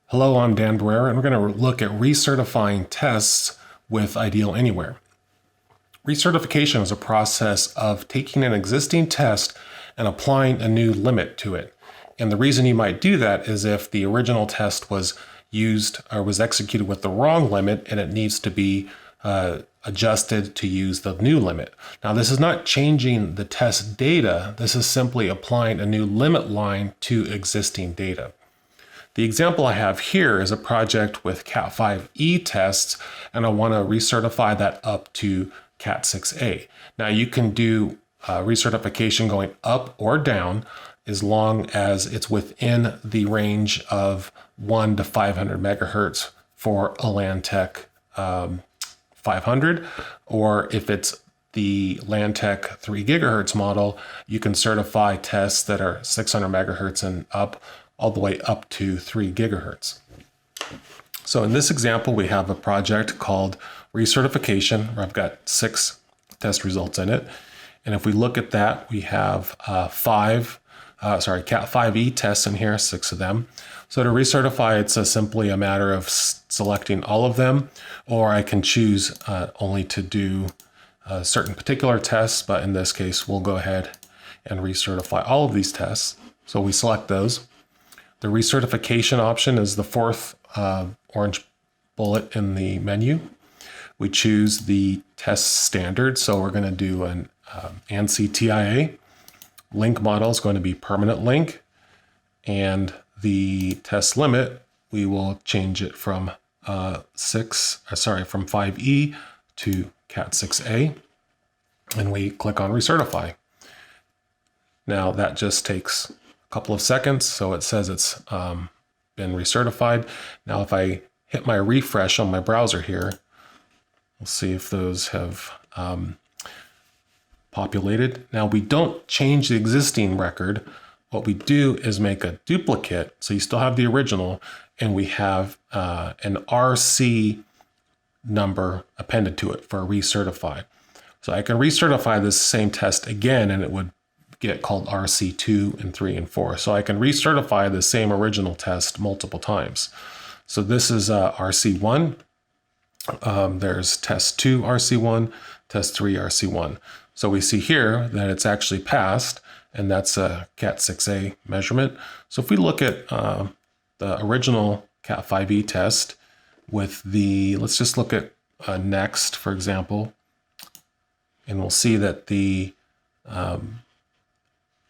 Hello, I'm Dan Barrera, and we're going to look at recertifying tests with Ideal Anywhere. Recertification is a process of taking an existing test and applying a new limit to it. And the reason you might do that is if the original test was used or was executed with the wrong limit and it needs to be adjusted to use the new limit. Now, this is not changing the test data. This is simply applying a new limit line to existing data. The example I have here is a project with Cat5e tests, and I want to recertify that up to Cat6a. Now, you can do recertification going up or down as long as it's within the range of 1 to 500 megahertz for a LANTech 500, or if it's the LANTech 3 gigahertz model, you can certify tests that are 600 megahertz and up, all the way up to 3 gigahertz. So in this example, we have a project called Recertification, where I've got 6 test results in it. And if we look at that, we have Cat5e tests in here, 6 of them. So to recertify, it's simply a matter of selecting all of them, or I can choose only to do certain particular tests, but in this case, we'll go ahead and recertify all of these tests. So we select those. The recertification option is the 4th orange bullet in the menu. We choose the test standard, so we're going to do an ANSI TIA. Link model is going to be permanent link, and the test limit, we will change it from 5E to Cat6a, and we click on recertify. Now that just takes couple of seconds, so it says it's been recertified. Now if I hit my refresh on my browser here, we'll see if those have populated. Now we don't change the existing record. What we do is make a duplicate, so you still have the original, and we have an RC number appended to it for recertify. So I can recertify this same test again, and it would get called RC2 and 3 and 4. So I can recertify the same original test multiple times. So this is RC1. There's test 2 RC1, test 3 RC1. So we see here that it's actually passed, and that's a Cat6a measurement. So if we look at the original Cat5e test with the, let's just look at next, for example, and we'll see that the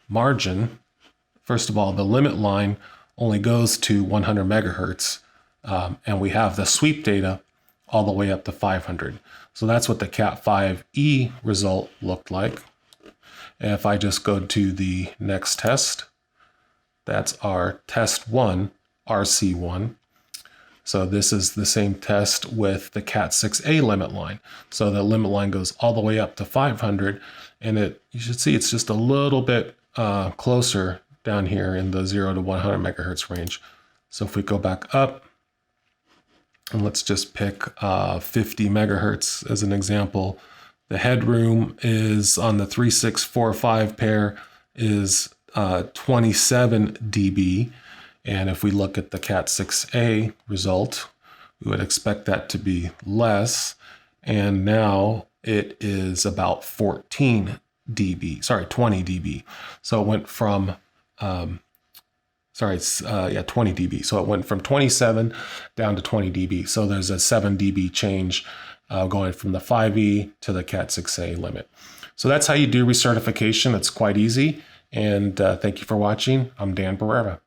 margin, first of all, the limit line only goes to 100 megahertz, and we have the sweep data all the way up to 500. So that's what the Cat5e result looked like. And if I just go to the next test, that's our test 1, RC1. So this is the same test with the Cat6a limit line. So the limit line goes all the way up to 500, and you should see it's just a little bit closer down here in the 0 to 100 megahertz range. So if we go back up, and let's just pick 50 megahertz as an example, the headroom is on the 3645 pair is 27 dB. And if we look at the Cat6a result, we would expect that to be less. And now it is about 20 dB. So it went from, 20 dB. So it went from 27 down to 20 dB. So there's a 7 dB change going from the 5E to the Cat6a limit. So that's how you do recertification. It's quite easy. And thank you for watching. I'm Dan Barrera.